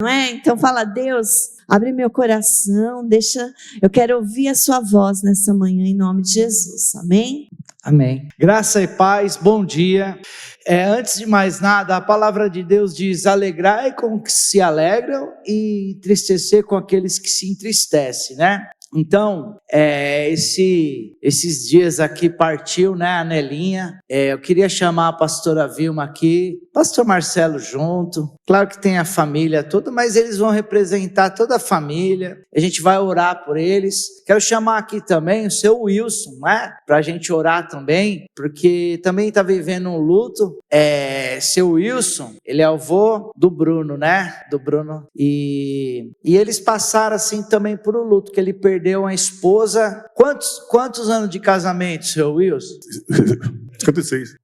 não é? Então fala, Deus, abre meu coração, eu quero ouvir a sua voz nessa manhã, em nome de Jesus, amém? Amém. Graça e paz, bom dia. Antes de mais nada, a palavra de Deus diz: alegrai com os que se alegram e entristecer com aqueles que se entristecem, né? Então, esses dias aqui partiu, né, a Nelinha. Eu queria chamar a pastora Vilma aqui, pastor Marcelo junto. Claro que tem a família toda, mas eles vão representar toda a família. A gente vai orar por eles. Quero chamar aqui também o seu Wilson, né, para a gente orar também, porque também está vivendo um luto. Seu Wilson, ele é avô do Bruno, né, do Bruno. E eles passaram assim também por um luto, que ele perdeu uma esposa. Quantos anos de casamento, seu Wilson? 56.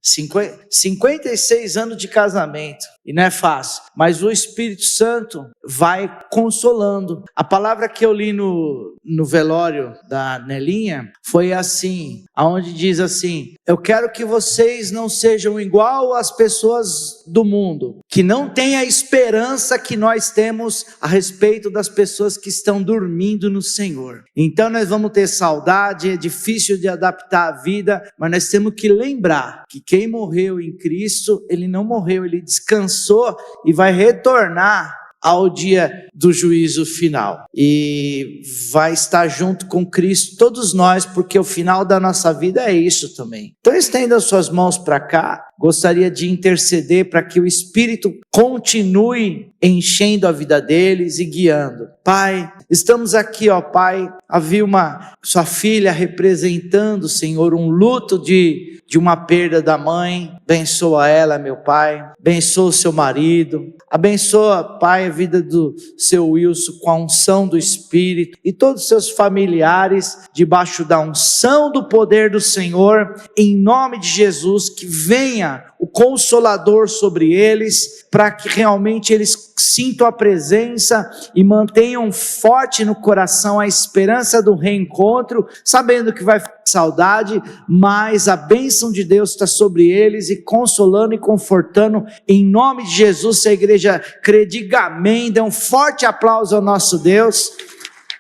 56 anos de casamento, e não é fácil, mas o Espírito Santo vai consolando. A palavra que eu li no velório da Nelinha foi assim, aonde diz assim: eu quero que vocês não sejam igual às pessoas do mundo, que não têm a esperança que nós temos a respeito das pessoas que estão dormindo no Senhor. Então nós vamos ter saudade, é difícil de adaptar a vida, mas nós temos que lembrar que quem morreu em Cristo, ele não morreu, ele descansou e vai retornar ao dia do juízo final, e vai estar junto com Cristo, todos nós, porque o final da nossa vida é isso também. Então estenda suas mãos para cá. Gostaria de interceder para que o Espírito continue enchendo a vida deles e guiando. Pai, estamos aqui, ó Pai, a Vilma, sua filha, representando, Senhor, um luto de uma perda da mãe. Abençoa ela, meu Pai, abençoa o seu marido, abençoa, Pai, a vida do seu Wilson com a unção do Espírito, e todos os seus familiares debaixo da unção do poder do Senhor, em nome de Jesus. Que venha o Consolador sobre eles, para que realmente eles sintam a presença e mantenham forte no coração a esperança do reencontro, sabendo que vai ficar saudade, mas a bênção de Deus está sobre eles e consolando e confortando, em nome de Jesus. Se a igreja crê, diga amém. Dê um forte aplauso ao nosso Deus.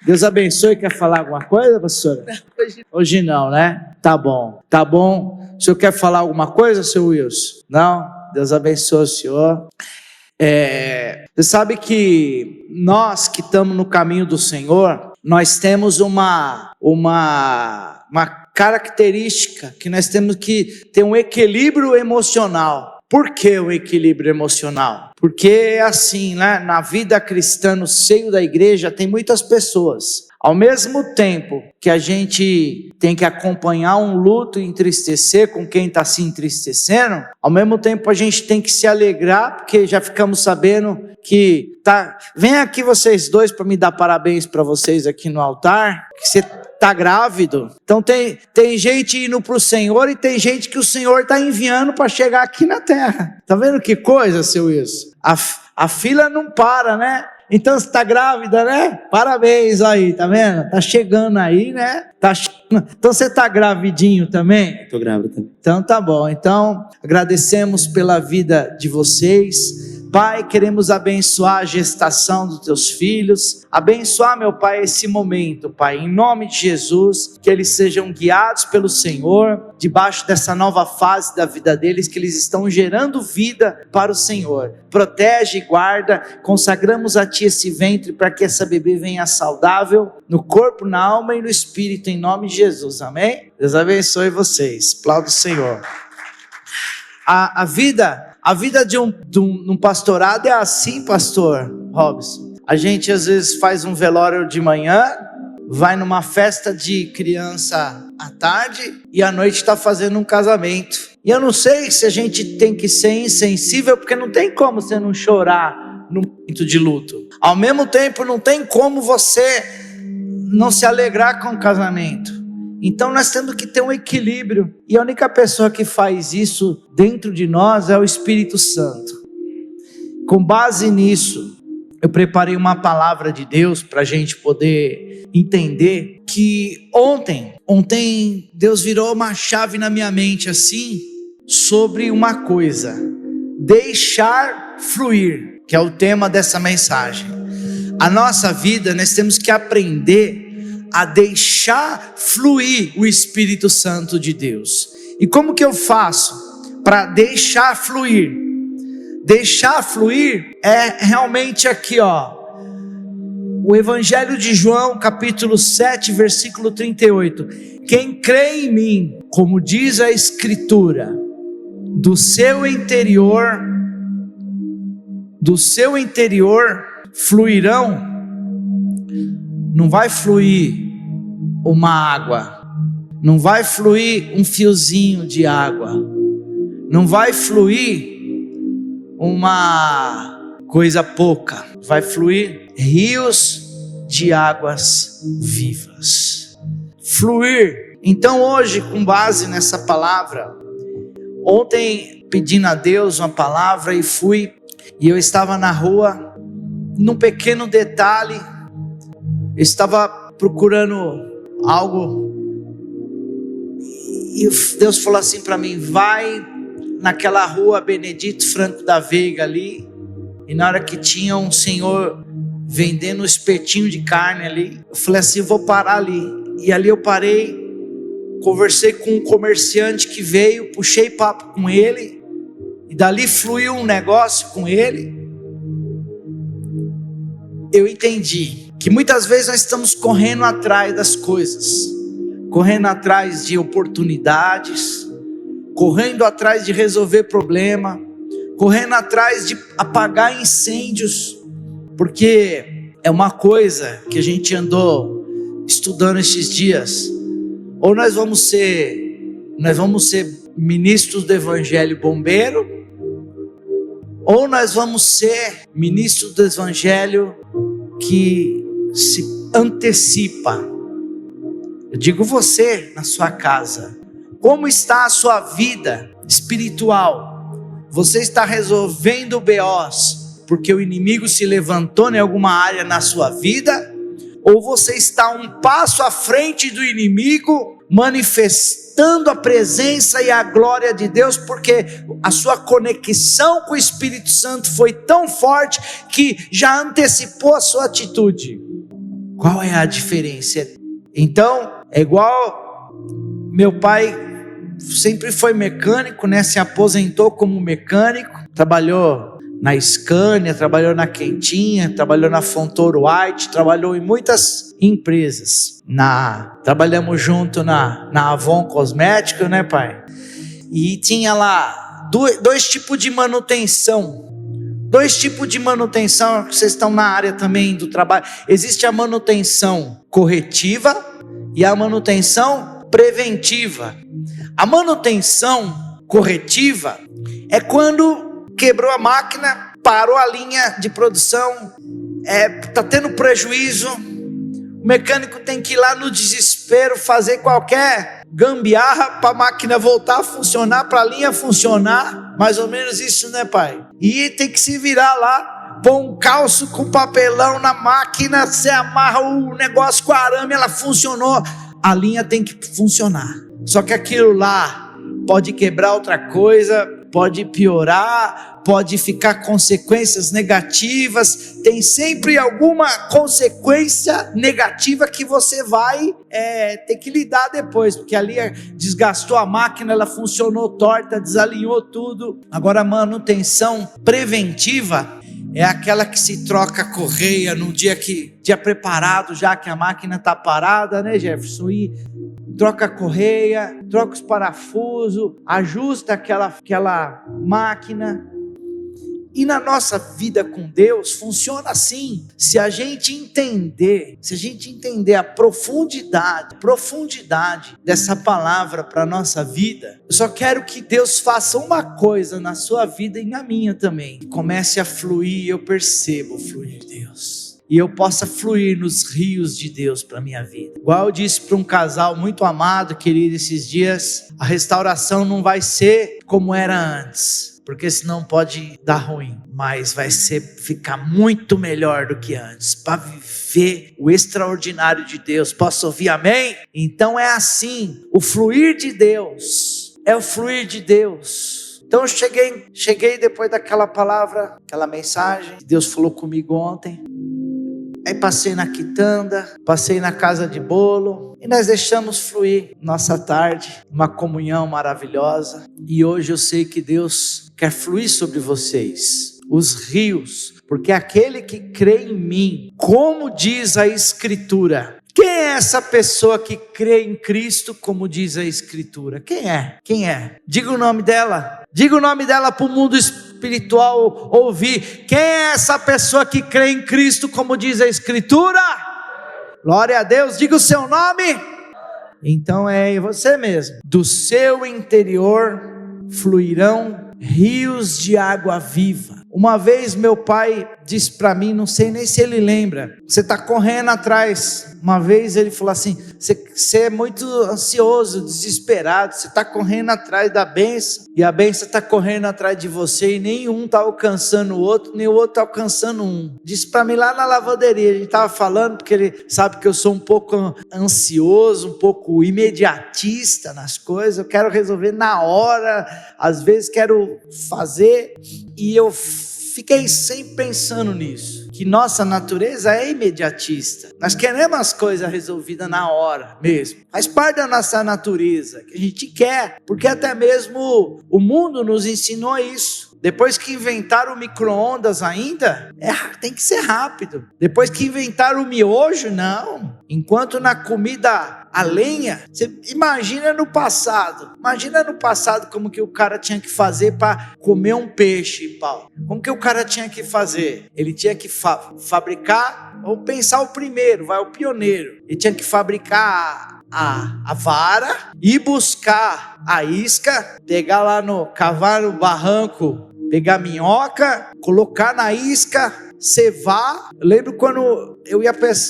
Deus abençoe. Quer falar alguma coisa, pastora? Hoje não, né? Tá bom. O senhor quer falar alguma coisa, seu Wilson? Não? Deus abençoe o senhor. Você sabe que nós que estamos no caminho do Senhor, nós temos uma característica, que nós temos que ter um equilíbrio emocional. Por que o equilíbrio emocional? Porque é assim, né? Na vida cristã, no seio da igreja, tem muitas pessoas. Ao mesmo tempo que a gente tem que acompanhar um luto e entristecer com quem está se entristecendo, ao mesmo tempo a gente tem que se alegrar, porque já ficamos sabendo que vem aqui vocês dois para me dar parabéns para vocês aqui no altar, que você está grávido. Então tem gente indo para o Senhor, e tem gente que o Senhor está enviando para chegar aqui na terra. Tá vendo que coisa, seu Wilson? A fila não para, né? Então você está grávida, né? Parabéns aí, tá vendo? Tá chegando aí, né? Então você está gravidinho também? Estou grávida também. Então tá bom. Então agradecemos pela vida de vocês. Pai, queremos abençoar a gestação dos teus filhos, abençoar, meu Pai, esse momento, Pai, em nome de Jesus, que eles sejam guiados pelo Senhor, debaixo dessa nova fase da vida deles, que eles estão gerando vida para o Senhor. Protege e guarda, consagramos a Ti esse ventre, para que essa bebê venha saudável, no corpo, na alma e no espírito, em nome de Jesus, amém? Deus abençoe vocês, aplauda o Senhor. A vida de um pastorado é assim, pastor Robson. A gente às vezes faz um velório de manhã, vai numa festa de criança à tarde, e à noite está fazendo um casamento. E eu não sei se a gente tem que ser insensível, porque não tem como você não chorar no momento de luto. Ao mesmo tempo, não tem como você não se alegrar com o casamento. Então nós temos que ter um equilíbrio, e a única pessoa que faz isso dentro de nós é o Espírito Santo. Com base nisso, eu preparei uma palavra de Deus para a gente poder entender que ontem Deus virou uma chave na minha mente assim, sobre uma coisa: deixar fluir. que é o tema dessa mensagem. A nossa vida, nós temos que aprender a deixar fluir o Espírito Santo de Deus. E como que eu faço para deixar fluir? Deixar fluir é realmente aqui, o Evangelho de João, capítulo 7, versículo 38. Quem crê em mim, como diz a Escritura, do seu interior fluirão, não vai fluir uma água, não vai fluir um fiozinho de água, não vai fluir uma coisa pouca, vai fluir rios de águas vivas. Fluir. Então hoje, com base nessa palavra, ontem pedindo a Deus uma palavra e eu estava na rua, num pequeno detalhe, eu estava procurando algo e Deus falou assim para mim: vai naquela rua Benedito Franco da Veiga ali, e na hora que tinha um senhor vendendo um espetinho de carne ali, eu falei assim: eu vou parar ali. E ali eu parei, conversei com um comerciante que veio, puxei papo com ele, e dali fluiu um negócio com ele. Eu entendi que muitas vezes nós estamos correndo atrás das coisas, correndo atrás de oportunidades, correndo atrás de resolver problema, correndo atrás de apagar incêndios, porque é uma coisa que a gente andou estudando esses dias. Ou nós vamos ser ministros do evangelho bombeiro, ou nós vamos ser ministros do evangelho que se antecipa. Eu digo você na sua casa, como está a sua vida espiritual? Você está resolvendo BOs porque o inimigo se levantou em alguma área na sua vida? Ou você está um passo à frente do inimigo, manifestando a presença e a glória de Deus, porque a sua conexão com o Espírito Santo foi tão forte que já antecipou a sua atitude? Qual é a diferença? Então, é igual meu pai sempre foi mecânico, né? Se aposentou como mecânico, trabalhou na Scania, trabalhou na Quentinha, trabalhou na Fontoura White, trabalhou em muitas empresas. Trabalhamos junto na Avon Cosméticos, né, pai? E tinha lá dois tipos de manutenção. Dois tipos de manutenção, vocês estão na área também do trabalho. Existe a manutenção corretiva e a manutenção preventiva. A manutenção corretiva é quando quebrou a máquina, parou a linha de produção, está tendo prejuízo, o mecânico tem que ir lá no desespero fazer qualquer gambiarra para a máquina voltar a funcionar, para a linha funcionar, mais ou menos isso, né, pai? E tem que se virar lá, pôr um calço com papelão na máquina, você amarra o negócio com arame, ela funcionou, a linha tem que funcionar. Só que aquilo lá pode quebrar outra coisa, pode piorar, pode ficar consequências negativas, tem sempre alguma consequência negativa que você vai ter que lidar depois, porque ali desgastou a máquina, ela funcionou torta, desalinhou tudo. Agora a manutenção preventiva é aquela que se troca a correia no dia preparado, já que a máquina está parada, né, Jefferson? E troca a correia, troca os parafusos, ajusta aquela máquina. E na nossa vida com Deus funciona assim. Se a gente entender a profundidade dessa palavra para a nossa vida, eu só quero que Deus faça uma coisa na sua vida e na minha também. Comece a fluir, eu percebo o fluir de Deus. E eu possa fluir nos rios de Deus para a minha vida. Igual eu disse para um casal muito amado, querido, esses dias, a restauração não vai ser como era antes, porque senão pode dar ruim, mas vai ficar muito melhor do que antes, para viver o extraordinário de Deus. Posso ouvir amém? Então é assim, o fluir de Deus, é o fluir de Deus. Então eu cheguei depois daquela palavra, aquela mensagem que Deus falou comigo ontem. Aí passei na quitanda, passei na casa de bolo e nós deixamos fluir nossa tarde, uma comunhão maravilhosa. E hoje eu sei que Deus quer fluir sobre vocês, os rios, porque aquele que crê em mim, como diz a Escritura. Quem é essa pessoa que crê em Cristo, como diz a Escritura? Quem é? Quem é? Diga o nome dela. Diga o nome dela para o mundo espiritual ouvir. Quem é essa pessoa que crê em Cristo, como diz a Escritura? Glória a Deus. Diga o seu nome. Então é você mesmo. Do seu interior fluirão rios de água viva. Uma vez meu pai disse para mim, não sei nem se ele lembra, você está correndo atrás. Uma vez ele falou assim, você é muito ansioso, desesperado, você está correndo atrás da bênção, e a bênção está correndo atrás de você, e nenhum está alcançando o outro, nem o outro está alcançando um. Disse para mim lá na lavanderia, a gente estava falando, porque ele sabe que eu sou um pouco ansioso, um pouco imediatista nas coisas, eu quero resolver na hora, às vezes quero fazer, e eu fiquei sempre pensando nisso, que nossa natureza é imediatista, nós queremos as coisas resolvidas na hora mesmo, faz parte da nossa natureza, que a gente quer, porque até mesmo o mundo nos ensinou isso. Depois que inventaram o micro-ondas ainda, tem que ser rápido. Depois que inventaram o miojo, não. Enquanto na comida a lenha, você imagina no passado como que o cara tinha que fazer para comer um peixe, Paulo. Como que o cara tinha que fazer? Ele tinha que fabricar, vamos pensar o primeiro, o pioneiro. Ele tinha que fabricar a vara, ir buscar a isca, pegar lá cavar no barranco, pegar minhoca, colocar na isca, cevar. Eu lembro quando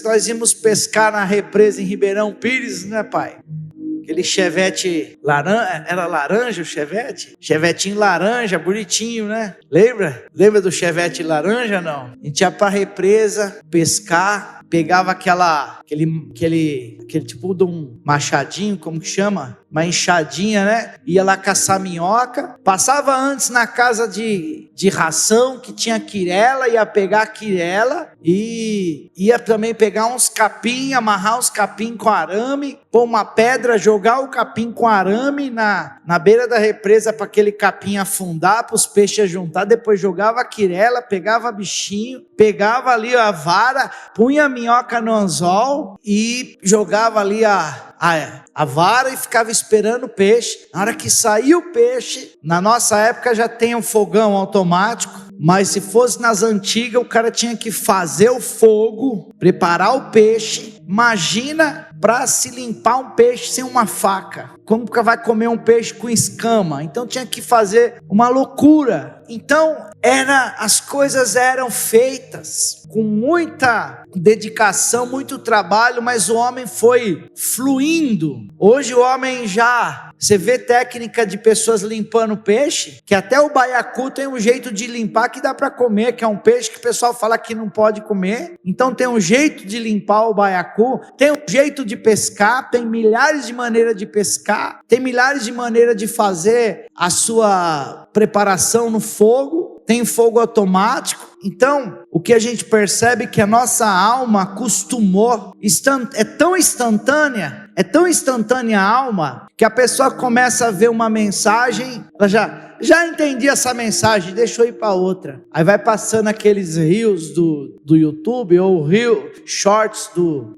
nós íamos pescar na represa em Ribeirão Pires, né, pai? Aquele chevette laranja, era laranja o chevette? Chevetinho laranja, bonitinho, né? Lembra? Lembra do chevette laranja, não? A gente ia pra represa, pescar, pegava aquele tipo de um machadinho, como que chama? Uma enxadinha, né? Ia lá caçar minhoca, passava antes na casa de ração, que tinha quirela, ia pegar a quirela, e ia também pegar uns capim, amarrar os capim com arame, pôr uma pedra, jogar o capim com arame na beira da represa para aquele capim afundar, para os peixes juntar, depois jogava a quirela, pegava bichinho, pegava ali a vara, punha a minhoca no anzol e jogava ali a vara e ficava esperando o peixe. Na hora que saiu o peixe, na nossa época já tem um fogão automático, mas se fosse nas antigas, o cara tinha que fazer o fogo, preparar o peixe. Imagina para se limpar um peixe sem uma faca. Como que vai comer um peixe com escama? Então tinha que fazer uma loucura. Então as coisas eram feitas com muita dedicação, muito trabalho, mas o homem foi fluindo. Hoje o homem você vê técnica de pessoas limpando peixe, que até o baiacu tem um jeito de limpar que dá para comer, que é um peixe que o pessoal fala que não pode comer. Então tem um jeito de limpar o baiacu, tem um jeito de pescar, tem milhares de maneiras de pescar, tem milhares de maneiras de fazer a sua preparação no fogo, tem fogo automático. Então, o que a gente percebe é que a nossa alma acostumou, é tão instantânea a alma, que a pessoa começa a ver uma mensagem, ela já entendi essa mensagem, deixa eu ir para outra. Aí vai passando aqueles reels do YouTube, ou shorts do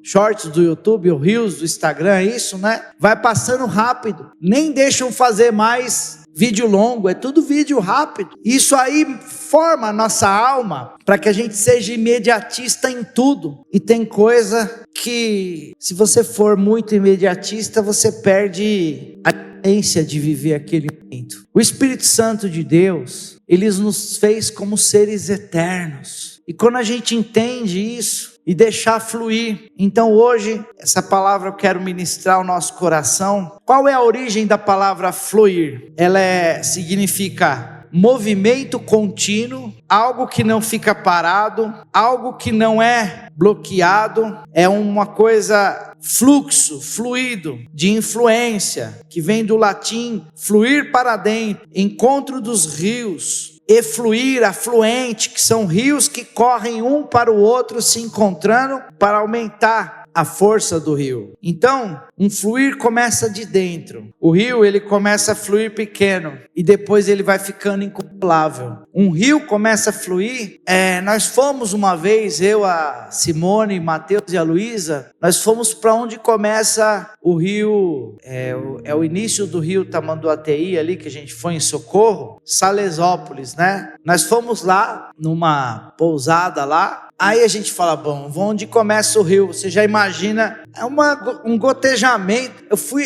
YouTube, ou reels do Instagram, é isso, né? Vai passando rápido, nem deixam fazer mais vídeo longo, é tudo vídeo rápido. Isso aí forma a nossa alma para que a gente seja imediatista em tudo. E tem coisa que, se você for muito imediatista, você perde a essência de viver aquele momento. O Espírito Santo de Deus, ele nos fez como seres eternos. E quando a gente entende isso e deixar fluir, então hoje, essa palavra eu quero ministrar ao nosso coração. Qual é a origem da palavra fluir? Ela significa movimento contínuo, algo que não fica parado, algo que não é bloqueado, é uma coisa fluxo, fluido, de influência, que vem do latim fluir para dentro, encontro dos rios. Efluir, afluente, que são rios que correm um para o outro se encontrando para aumentar a força do rio. Então, um fluir começa de dentro. O rio, ele começa a fluir pequeno e depois ele vai ficando incontrolável. Um rio começa a fluir. Nós fomos uma vez, eu, a Simone, Mateus e a Luísa, nós fomos para onde começa o rio, é o início do rio Tamanduateí ali, que a gente foi em Socorro, Salesópolis, né? Nós fomos lá, numa pousada lá. Aí a gente fala, bom, onde começa o rio? Você já imagina, é um gotejamento.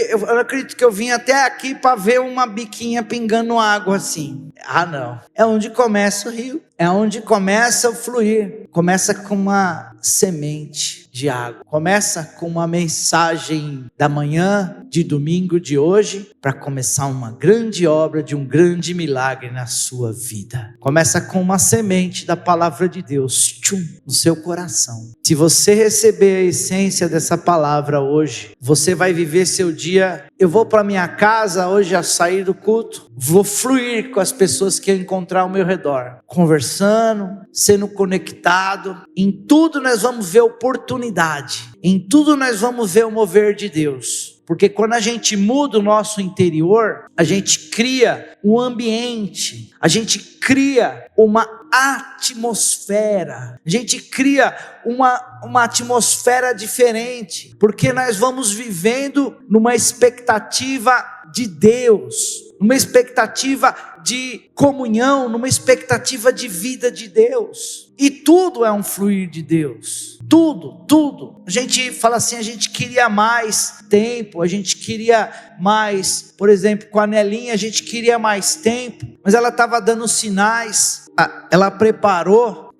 Eu acredito que eu vim até aqui para ver uma biquinha pingando água assim. Ah, não. É onde começa o rio. É onde começa o fluir. Começa com uma semente de água. Começa com uma mensagem da manhã, de domingo de hoje, para começar uma grande obra de um grande milagre na sua vida. Começa com uma semente da palavra de Deus, no seu coração. Se você receber a essência dessa palavra hoje, você vai viver seu dia. Eu vou para minha casa hoje a sair do culto, vou fluir com as pessoas que eu encontrar ao meu redor, conversando, sendo conectado. Em tudo nós vamos ver oportunidade, em tudo nós vamos ver o mover de Deus. Porque quando a gente muda o nosso interior, a gente cria um ambiente, a gente cria uma atmosfera, a gente cria uma atmosfera diferente, porque nós vamos vivendo numa expectativa de Deus, numa expectativa de comunhão, numa expectativa de vida de Deus. E tudo é um fluir de Deus. Tudo. A gente fala assim, a gente queria mais tempo, a gente queria mais, por exemplo, com a Nelinha, a gente queria mais tempo, mas ela estava dando sinais. Ela preparou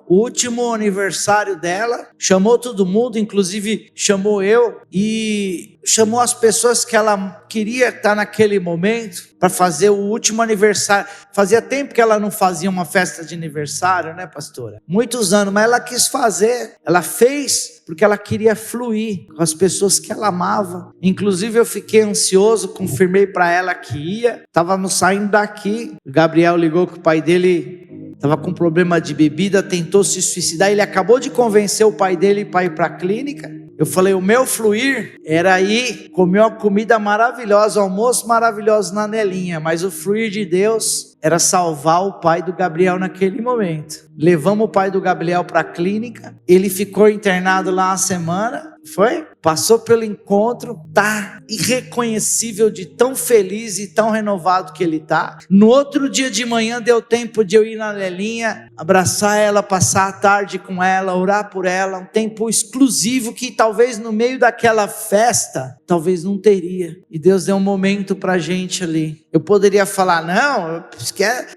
o último aniversário dela, chamou todo mundo, inclusive chamou eu, e chamou as pessoas que ela queria estar naquele momento, para fazer o último aniversário. Fazia tempo que ela não fazia uma festa de aniversário, né, pastora? Muitos anos, mas ela quis fazer, ela fez, porque ela queria fluir com as pessoas que ela amava. Inclusive eu fiquei ansioso, confirmei para ela que ia, estávamos saindo daqui, o Gabriel ligou que o pai dele estava com problema de bebida, tentou se suicidar, ele acabou de convencer o pai dele para ir para a clínica. Eu falei, o meu fluir era ir comer uma comida maravilhosa, almoço maravilhoso na Nelinha, mas o fluir de Deus era salvar o pai do Gabriel naquele momento. Levamos o pai do Gabriel para a clínica, ele ficou internado lá uma semana, passou pelo encontro, tá irreconhecível de tão feliz e tão renovado que ele tá. No outro dia de manhã deu tempo de eu ir na Nelinha, abraçar ela, passar a tarde com ela, orar por ela, um tempo exclusivo que talvez no meio daquela festa, talvez não teria. E Deus deu um momento pra gente ali. Eu poderia falar, não,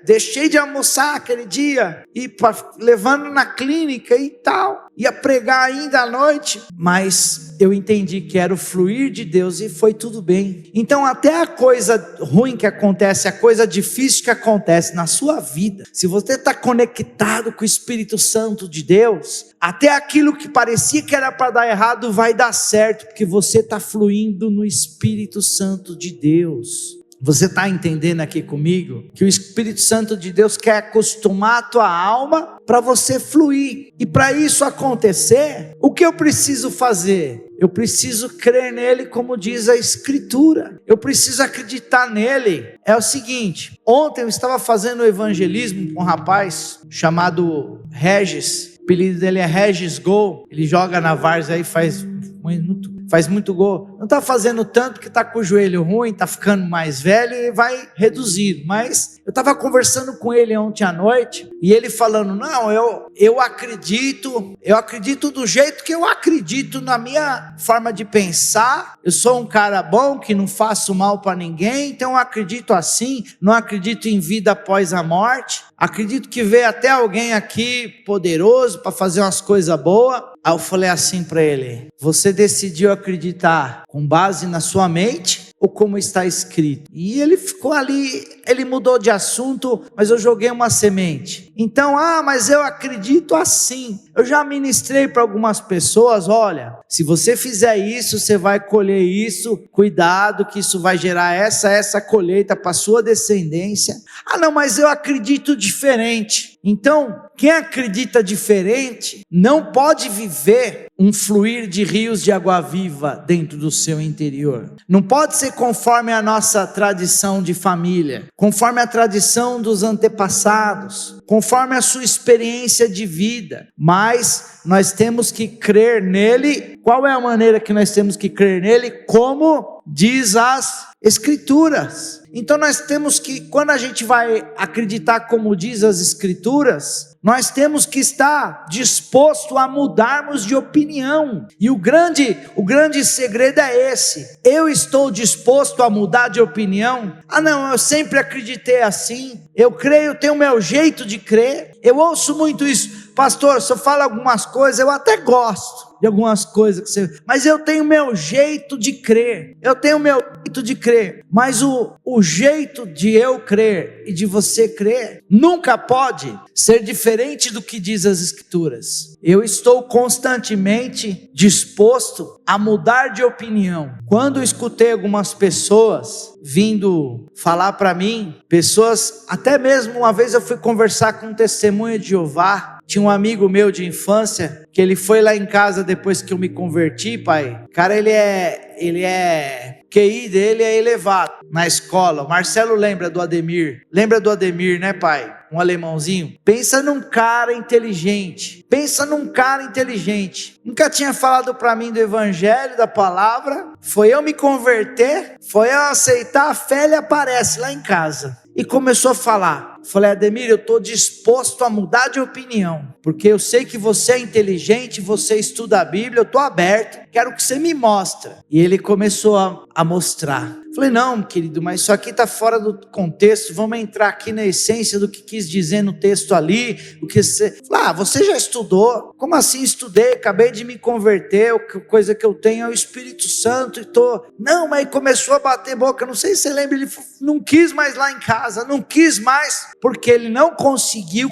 deixei de almoçar aquele dia, e levando na clínica e tal, ia pregar ainda à noite, mas eu entendi que era o fluir de Deus e foi tudo bem. Então até a coisa ruim que acontece, a coisa difícil que acontece na sua vida, se você está conectado com o Espírito Santo de Deus, até aquilo que parecia que era para dar errado vai dar certo, porque você está fluindo no Espírito Santo de Deus. Você está entendendo aqui comigo que o Espírito Santo de Deus quer acostumar a tua alma para você fluir. E para isso acontecer, o que eu preciso fazer? Eu preciso crer nele, como diz a Escritura. Eu preciso acreditar nele. É o seguinte, ontem eu estava fazendo evangelismo com um rapaz chamado Regis. O apelido dele é Regis Gol. Ele joga na Várzea aí, faz muito gol. Não está fazendo tanto porque está com o joelho ruim, está ficando mais velho e vai reduzir. Mas eu estava conversando com ele ontem à noite e ele falando, não, eu acredito do jeito que eu acredito na minha forma de pensar. Eu sou um cara bom que não faço mal para ninguém, então eu acredito assim, não acredito em vida após a morte. Acredito que veio até alguém aqui poderoso para fazer umas coisas boas. Aí eu falei assim para ele, você decidiu acreditar com base na sua mente ou como está escrito? E ele ficou ali, ele mudou de assunto, mas eu joguei uma semente. Então, mas eu acredito assim. Eu já ministrei para algumas pessoas, olha, se você fizer isso, você vai colher isso, cuidado que isso vai gerar essa colheita para sua descendência. Não, mas eu acredito diferente. Então, quem acredita diferente não pode viver um fluir de rios de água viva dentro do seu interior. Não pode ser conforme a nossa tradição de família, conforme a tradição dos antepassados, conforme a sua experiência de vida, mas nós temos que crer nele. Qual é a maneira que nós temos que crer nele? Como diz as Escrituras. Então nós temos que, quando a gente vai acreditar como diz as Escrituras, nós temos que estar disposto a mudarmos de opinião. E o grande segredo é esse: eu estou disposto a mudar de opinião? Não, eu sempre acreditei assim, eu creio, tenho o meu jeito de crer. Eu ouço muito isso: pastor, se eu falo algumas coisas, eu até gosto de algumas coisas que você... mas eu tenho o meu jeito de crer, mas o jeito de eu crer e de você crer nunca pode ser diferente do que diz as Escrituras. Eu estou constantemente disposto a mudar de opinião. Quando eu escutei algumas pessoas vindo falar para mim, pessoas, até mesmo uma vez eu fui conversar com um testemunha de Jeová. Tinha um amigo meu de infância, que ele foi lá em casa depois que eu me converti, pai. Cara, ele é QI dele é elevado na escola. O Marcelo lembra do Ademir, né, pai? Um alemãozinho. Pensa num cara inteligente. Nunca tinha falado para mim do evangelho, da palavra. Foi eu me converter, foi eu aceitar a fé, ele aparece lá em casa e começou a falar. Falei: Ademir, eu estou disposto a mudar de opinião, porque eu sei que você é inteligente, você estuda a Bíblia, eu estou aberto, quero que você me mostre. E ele começou a mostrar. Falei: não, querido, mas isso aqui está fora do contexto, vamos entrar aqui na essência do que quis dizer no texto ali. O que você... Falei: você já estudou? Como assim estudei? Acabei de me converter, a coisa que eu tenho é o Espírito Santo e tô... Não, mas começou a bater boca, não sei se você lembra, ele não quis mais lá em casa, não quis mais, porque ele não conseguiu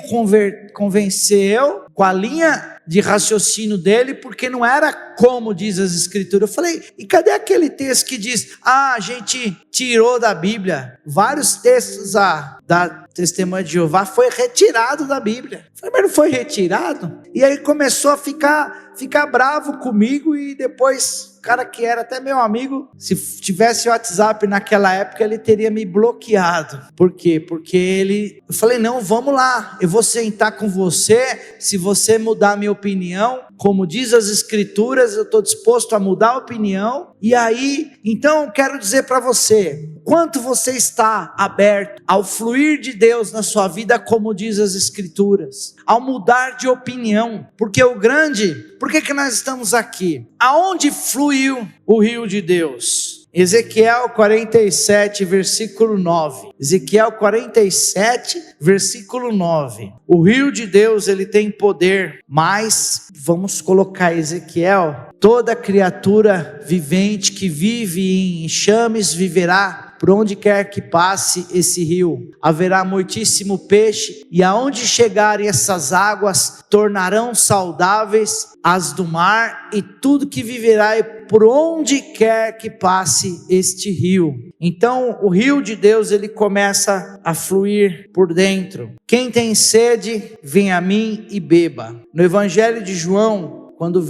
convencer eu com a linha de raciocínio dele, porque não era como diz as Escrituras. Eu falei: e cadê aquele texto que diz, a gente tirou da Bíblia? Vários textos da Testemunha de Jeová foi retirado da Bíblia. Eu falei: mas não foi retirado? E aí começou a ficar bravo comigo, e depois... O cara que era até meu amigo, se tivesse WhatsApp naquela época, ele teria me bloqueado. Por quê? Porque eu falei: não, vamos lá, eu vou sentar com você, se você mudar a minha opinião, como diz as Escrituras, eu estou disposto a mudar a opinião. E aí, então eu quero dizer para você, quanto você está aberto ao fluir de Deus na sua vida, como diz as Escrituras, ao mudar de opinião, porque por que nós estamos aqui? Aonde fluiu o rio de Deus? Ezequiel 47, versículo 9. Ezequiel 47, versículo 9. O rio de Deus, ele tem poder, mas, vamos colocar Ezequiel, toda criatura vivente que vive em enxames viverá por onde quer que passe esse rio. Haverá muitíssimo peixe, e aonde chegarem essas águas, tornarão saudáveis as do mar, e tudo que viverá por onde quer que passe este rio. Então o rio de Deus, ele começa a fluir por dentro. Quem tem sede, vem a mim e beba. No Evangelho de João, quando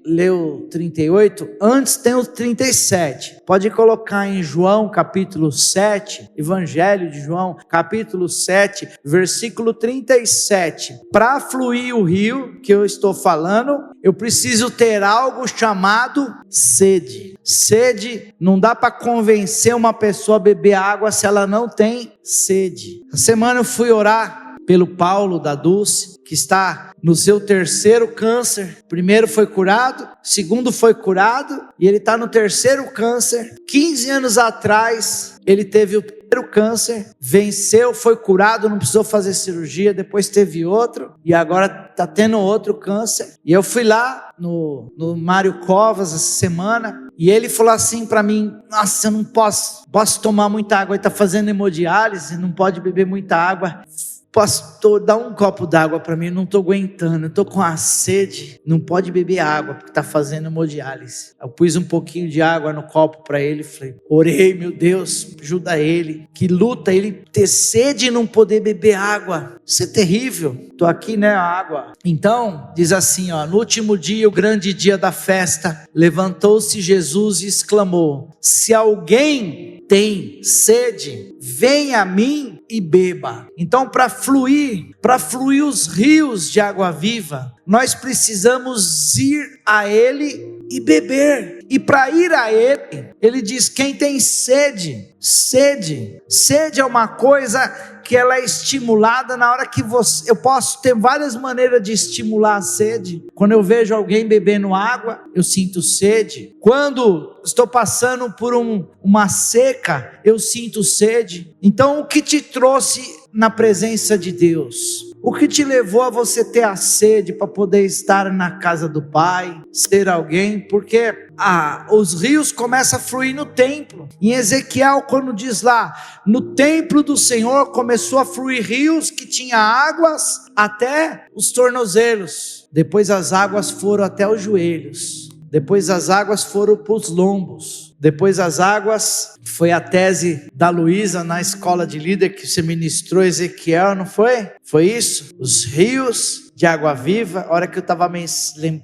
leu 38, antes tem o 37, pode colocar em João capítulo 7, Evangelho de João capítulo 7, versículo 37, para fluir o rio que eu estou falando, eu preciso ter algo chamado sede. Sede, não dá para convencer uma pessoa a beber água se ela não tem sede. Essa semana eu fui orar pelo Paulo da Dulce, que está no seu terceiro câncer. Primeiro foi curado, segundo foi curado, e ele está no terceiro câncer. 15 anos atrás, ele teve o primeiro câncer, venceu, foi curado, não precisou fazer cirurgia, depois teve outro, e agora está tendo outro câncer. E eu fui lá no Mário Covas essa semana, e ele falou assim para mim: nossa, eu não posso tomar muita água, ele está fazendo hemodiálise, não pode beber muita água. Pastor, dá um copo d'água para mim, eu não estou aguentando, eu estou com a sede. Não pode beber água porque está fazendo hemodiálise. Eu pus um pouquinho de água no copo para ele, falei, orei, meu Deus, ajuda ele, que luta ele ter sede e não poder beber água. Isso é terrível. Estou aqui, né, a água. Então, diz assim, ó, no último dia, o grande dia da festa, levantou-se Jesus e exclamou: se alguém tem sede, venha a mim e beba. Então, para fluir os rios de água viva, nós precisamos ir a Ele e beber. E para ir a Ele diz: quem tem sede é uma coisa que ela é estimulada na hora que você... Eu posso ter várias maneiras de estimular a sede. Quando eu vejo alguém bebendo água, eu sinto sede. Quando estou passando por uma seca, eu sinto sede. Então, o que te trouxe na presença de Deus? O que te levou a você ter a sede para poder estar na casa do Pai, ser alguém? Porque os rios começam a fluir no templo. Em Ezequiel, quando diz lá, no templo do Senhor começou a fluir rios que tinha águas até os tornozelos. Depois as águas foram até os joelhos. Depois as águas foram para os lombos. Depois as águas, foi a tese da Luísa na escola de líder que você ministrou, Ezequiel, não foi? Foi isso? Os rios de água viva. A hora que eu estava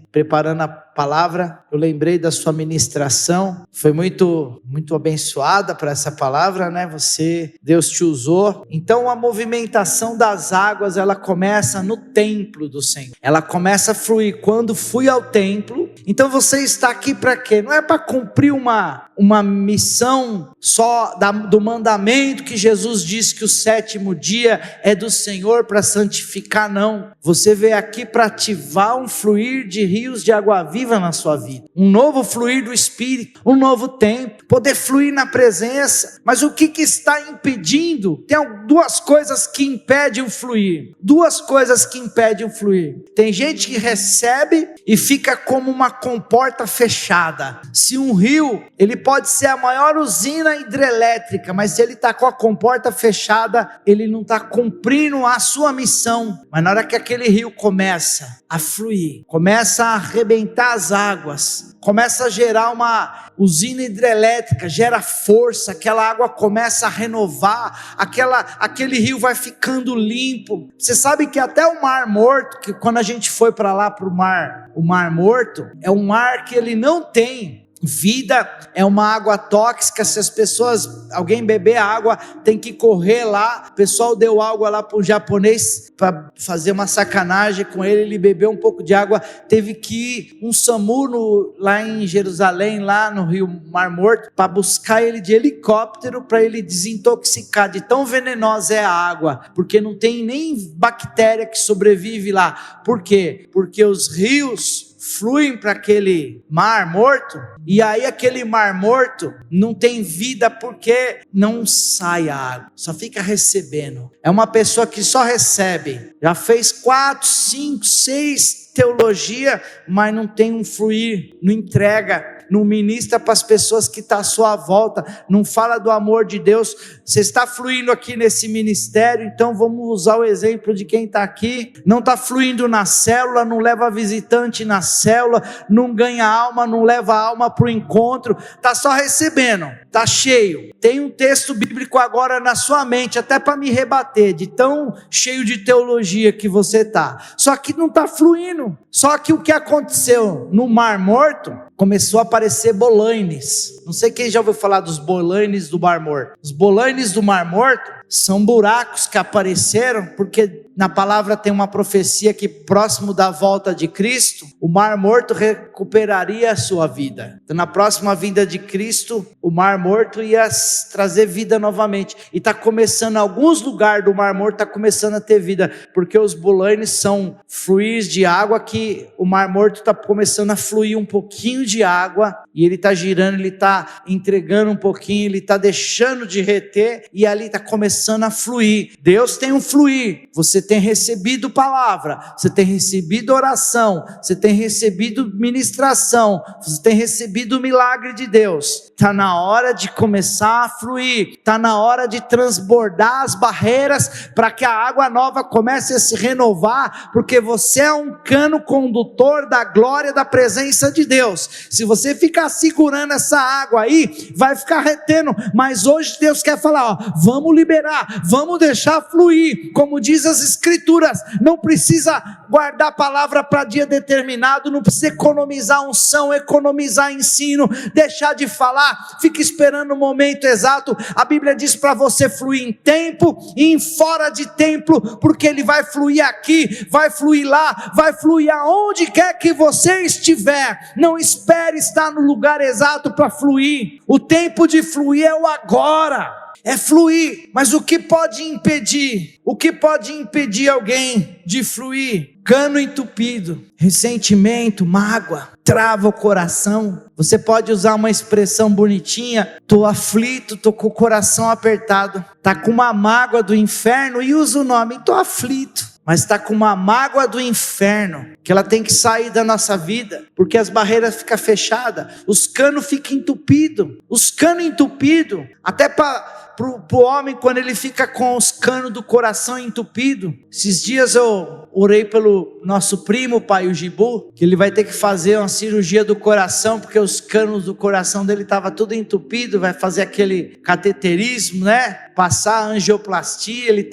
preparando a palavra, eu lembrei da sua ministração. Foi muito, muito abençoada para essa palavra, né? Deus te usou. Então a movimentação das águas, ela começa no templo do Senhor. Ela começa a fluir. Quando fui ao templo, então você está aqui para quê? Não é para cumprir uma missão só do mandamento que Jesus disse que o sétimo dia é do Senhor para santificar, não. Você veio aqui para ativar um fluir de rios de água viva na sua vida, um novo fluir do Espírito, um novo tempo, poder fluir na presença. Mas o que está impedindo? Tem duas coisas que impedem o fluir, tem gente que recebe e fica como uma comporta fechada. Se um rio, ele pode ser a maior usina hidrelétrica, mas se ele está com a comporta fechada, ele não está cumprindo a sua missão. Mas na hora que aquele rio começa a fluir, começa a arrebentar as águas, começa a gerar uma usina hidrelétrica, gera força, aquela água começa a renovar, aquele rio vai ficando limpo. Você sabe que até o Mar Morto, que quando a gente foi para lá para o Mar Morto, é um mar que ele não tem vida, é uma água tóxica. Se alguém beber a água, tem que correr lá. O pessoal deu água lá para o japonês para fazer uma sacanagem com ele bebeu um pouco de água, teve que ir um SAMU lá em Jerusalém, lá no Rio Mar Morto, para buscar ele de helicóptero, para ele desintoxicar, de tão venenosa é a água, porque não tem nem bactéria que sobrevive lá. Por quê? Porque os rios fluem para aquele mar morto, e aí aquele mar morto não tem vida, porque não sai a água, só fica recebendo. É uma pessoa que só recebe, já fez 4, 5, 6 teologia, mas não tem um fluir, não entrega, não ministra para as pessoas que estão à sua volta, não fala do amor de Deus. Você está fluindo aqui nesse ministério, então vamos usar o exemplo de quem está aqui, não está fluindo na célula, não leva visitante na célula, não ganha alma, não leva alma para o encontro, está só recebendo, está cheio. Tem um texto bíblico agora na sua mente, até para me rebater, de tão cheio de teologia que você está, só que não está fluindo. Só que o que aconteceu no Mar Morto, começou a aparecer bolaines. Não sei quem já ouviu falar dos bolaines do Mar Morto. Os bolaines do Mar Morto são buracos que apareceram porque Na palavra tem uma profecia que próximo da volta de Cristo, o Mar Morto recuperaria a sua vida. Então na próxima vinda de Cristo, o Mar Morto ia trazer vida novamente. E está começando, alguns lugares do Mar Morto está começando a ter vida, porque os bolainos são fluidos de água que o Mar Morto está começando a fluir um pouquinho de água, e ele está girando, ele está entregando um pouquinho, ele está deixando de reter, e ali está começando a fluir. Deus tem um fluir. Você tem recebido palavra, você tem recebido oração, você tem recebido ministração, você tem recebido o milagre de Deus. Está na hora de começar a fluir, está na hora de transbordar as barreiras para que a água nova comece a se renovar, porque você é um cano condutor da glória da presença de Deus. Se você ficar segurando essa água aí, vai ficar retendo, mas hoje Deus quer falar, ó, vamos liberar, vamos deixar fluir, como diz as escrituras, não precisa guardar a palavra para dia determinado, não precisa economizar unção, economizar ensino, deixar de falar, fica esperando o momento exato. A Bíblia diz para você fluir em tempo e em fora de tempo, porque ele vai fluir aqui, vai fluir lá, vai fluir aonde quer que você estiver. Não espere estar no lugar exato para fluir. O tempo de fluir é o agora, é fluir. Mas o que pode impedir? O que pode impedir alguém de fluir? Cano entupido, ressentimento, mágoa, trava o coração. Você pode usar uma expressão bonitinha, estou aflito, estou com o coração apertado, está com uma mágoa do inferno e usa o nome, estou aflito, mas está com uma mágoa do inferno, que ela tem que sair da nossa vida, porque as barreiras ficam fechadas, os canos ficam entupidos, até para o homem, quando ele fica com os canos do coração entupido. Esses dias eu orei pelo nosso primo, pai, o Gibu, que ele vai ter que fazer uma cirurgia do coração, porque os canos do coração dele estavam tudo entupido, vai fazer aquele cateterismo, né? Passar a angioplastia, ele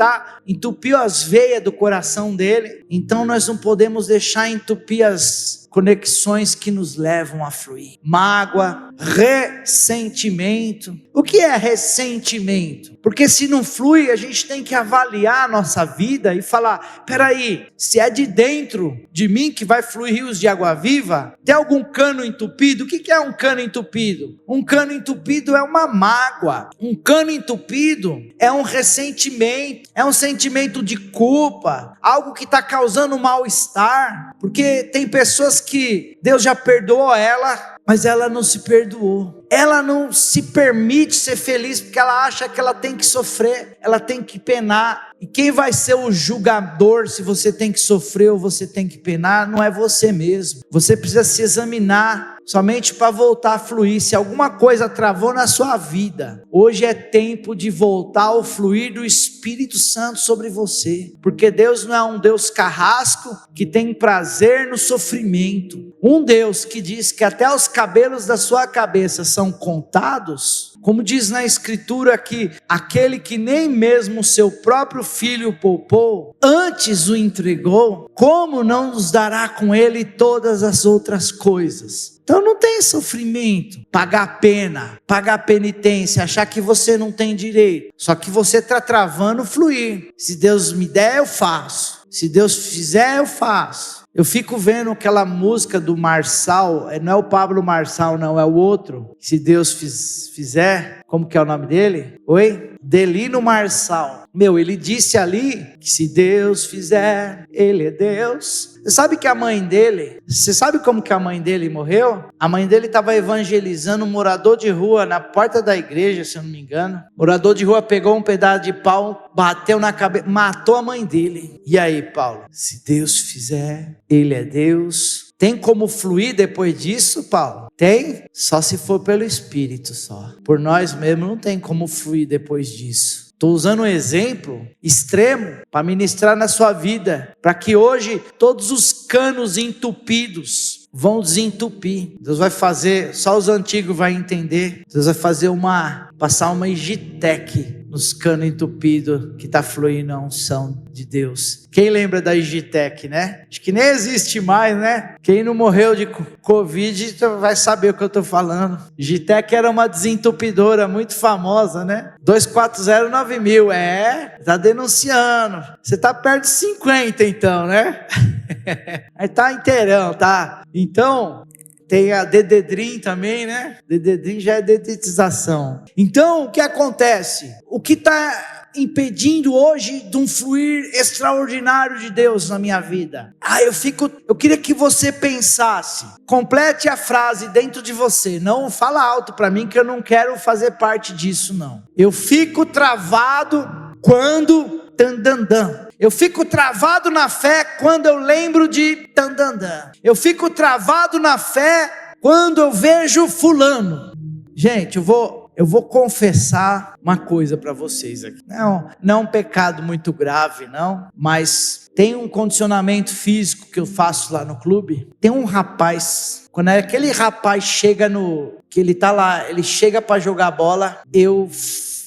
entupiu as veias do coração dele. Então nós não podemos deixar entupir as conexões que nos levam a fluir. Mágoa, ressentimento. O que é ressentimento? Porque se não flui, a gente tem que avaliar a nossa vida e falar, peraí, se é de dentro de mim que vai fluir rios de água viva, tem algum cano entupido? O que é um cano entupido? Um cano entupido é uma mágoa. Um cano entupido é um ressentimento, é um sentimento de culpa, algo que está causando mal-estar, porque tem pessoas que Deus já perdoou ela, mas ela não se perdoou. Ela não se permite ser feliz porque ela acha que ela tem que sofrer, ela tem que penar. E quem vai ser o julgador se você tem que sofrer ou você tem que penar? Não é você mesmo. Você precisa se examinar somente para voltar a fluir. Se alguma coisa travou na sua vida, hoje é tempo de voltar ao fluir do Espírito Santo sobre você, porque Deus não é um Deus carrasco que tem prazer no sofrimento. Um Deus que diz que até os cabelos da sua cabeça são contados, como diz na escritura que aquele que nem mesmo seu próprio filho poupou, antes o entregou, como não nos dará com ele todas as outras coisas? Então não tem sofrimento, pagar pena, pagar penitência, achar que você não tem direito, só que você está travando o fluir. Se Deus me der, eu faço. Se Deus fizer, eu faço. Eu fico vendo aquela música do Marçal, não é o Pablo Marçal não, é o outro. Se Deus fizer, como que é o nome dele? Oi? Delino Marçal. Ele disse ali que se Deus fizer, Ele é Deus. Você sabe que a mãe dele, você sabe como que a mãe dele morreu? A mãe dele estava evangelizando um morador de rua na porta da igreja, se eu não me engano. O morador de rua pegou um pedaço de pau, bateu na cabeça, matou a mãe dele. E aí, Paulo? Se Deus fizer, Ele é Deus. Tem como fluir depois disso, Paulo? Tem? Só se for pelo Espírito só. Por nós mesmos não tem como fluir depois disso. Estou usando um exemplo extremo para ministrar na sua vida, para que hoje todos os canos entupidos vão desentupir. Deus vai fazer, só os antigos vão entender. Deus vai fazer passar uma Igitec nos canos entupidos que está fluindo a unção de Deus. Quem lembra da Igitec, né? Acho que nem existe mais, né? Quem não morreu de Covid vai saber o que eu estou falando. Igitec era uma desentupidora muito famosa, né? 2409000, tá denunciando. Você tá perto de 50 então, né? Aí tá inteirão, tá? Então, tem a Dededrim também, né? Dededrim já é dedetização. Então, o que acontece? O que está impedindo hoje de um fluir extraordinário de Deus na minha vida? Eu queria que você pensasse, complete a frase dentro de você, não fala alto para mim que eu não quero fazer parte disso não. Eu fico travado quando eu fico travado na fé quando eu lembro de tandandã. Eu fico travado na fé quando eu vejo fulano. Gente, eu vou confessar uma coisa para vocês aqui. Não é um pecado muito grave, não. Mas tem um condicionamento físico que eu faço lá no clube. Tem um rapaz, quando aquele rapaz chega que ele tá lá, ele chega para jogar bola,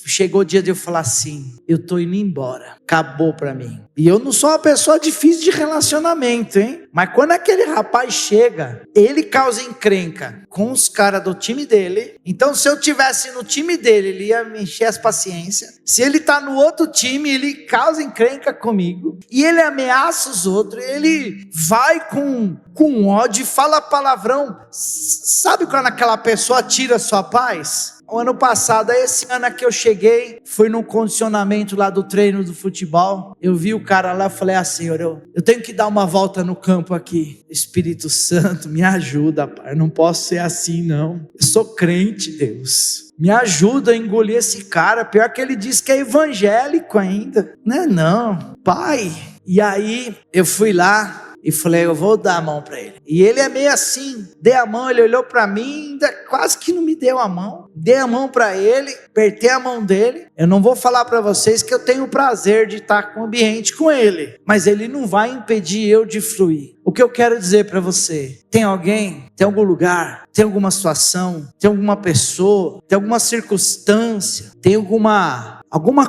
chegou o dia de eu falar assim, eu tô indo embora, acabou pra mim. E eu não sou uma pessoa difícil de relacionamento, hein? Mas quando aquele rapaz chega, ele causa encrenca com os caras do time dele. Então se eu tivesse no time dele, ele ia me encher as paciências. Se ele tá no outro time, ele causa encrenca comigo. E ele ameaça os outros, ele vai com ódio e fala palavrão. Sabe quando aquela pessoa tira a sua paz? O ano passado, esse ano que eu cheguei, fui num condicionamento lá do treino do futebol. Eu vi o cara lá e falei assim, eu tenho que dar uma volta no campo aqui. Espírito Santo, me ajuda, pai. Eu não posso ser assim, não. Eu sou crente, Deus. Me ajuda a engolir esse cara. Pior que ele diz que é evangélico ainda. Não, pai. E aí, eu fui lá e falei, eu vou dar a mão para ele. E ele é meio assim, dei a mão, ele olhou para mim, ainda quase que não me deu a mão. Dei a mão para ele, apertei a mão dele. Eu não vou falar para vocês que eu tenho o prazer de estar com o ambiente com ele, mas ele não vai impedir eu de fluir. O que eu quero dizer para você, tem alguém, tem algum lugar, tem alguma situação, tem alguma pessoa, tem alguma circunstância, tem alguma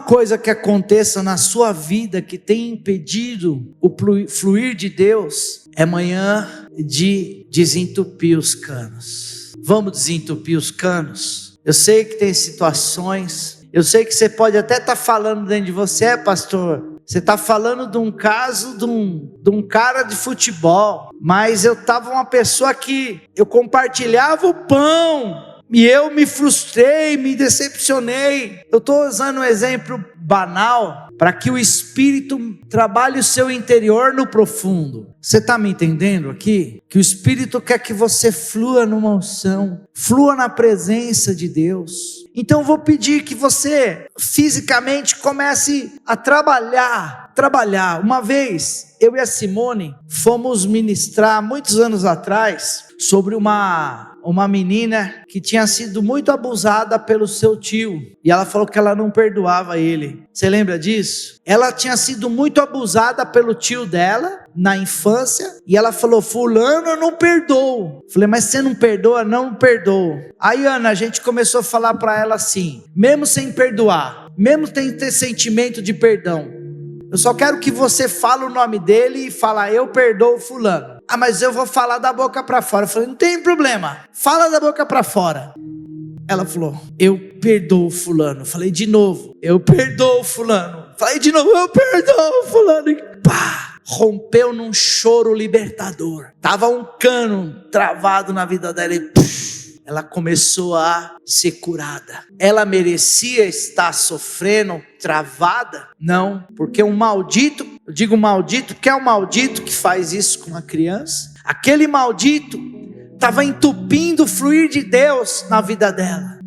coisa que aconteça na sua vida que tem impedido o fluir de Deus, é manhã de desentupir os canos. Vamos desentupir os canos? Eu sei que tem situações, eu sei que você pode até estar falando dentro de você, pastor, você está falando de um caso de um cara de futebol, mas eu estava uma pessoa que eu compartilhava o pão, e eu me frustrei, me decepcionei. Eu estou usando um exemplo banal para que o Espírito trabalhe o seu interior no profundo. Você está me entendendo aqui? Que o Espírito quer que você flua numa unção, flua na presença de Deus. Então eu vou pedir que você fisicamente comece a trabalhar. Uma vez, eu e a Simone fomos ministrar muitos anos atrás sobre uma menina que tinha sido muito abusada pelo seu tio, e ela falou que ela não perdoava ele. Você lembra disso? Ela tinha sido muito abusada pelo tio dela na infância, e ela falou, fulano eu não perdoo. Falei, mas você não perdoa? Não perdoo. Aí Ana, a gente começou a falar para ela assim, mesmo sem perdoar, mesmo sem ter sentimento de perdão, eu só quero que você fale o nome dele e fala, eu perdoo fulano. Ah, mas eu vou falar da boca para fora. Eu falei, não tem problema, fala da boca para fora. Ela falou, eu perdoo fulano. Eu falei de novo, eu perdoo fulano. Falei de novo, eu perdoo fulano. E pá, rompeu num choro libertador. Tava um cano travado na vida dela e ela começou a ser curada. Ela merecia estar sofrendo, travada? Não, porque um maldito, eu digo maldito porque é um maldito que faz isso com uma criança. Aquele maldito estava entupindo o fluir de Deus na vida dela.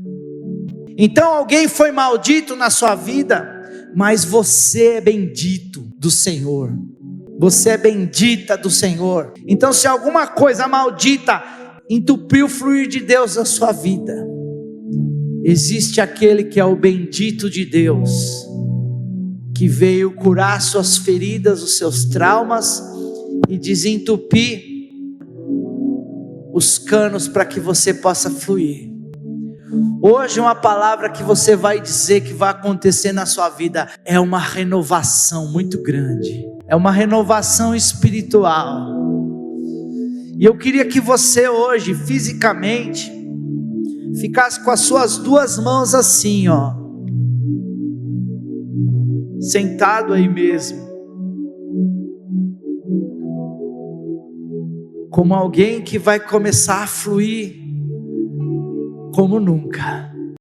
Então alguém foi maldito na sua vida, mas você é bendito do Senhor. Você é bendita do Senhor. Então se alguma coisa maldita entupiu o fluir de Deus na sua vida, existe aquele que é o bendito de Deus, que veio curar suas feridas, os seus traumas e desentupir os canos para que você possa fluir. Hoje uma palavra que você vai dizer que vai acontecer na sua vida é uma renovação muito grande. É uma renovação espiritual. E eu queria que você hoje, fisicamente, ficasse com as suas duas mãos assim, ó, sentado aí mesmo, como alguém que vai começar a fluir como nunca.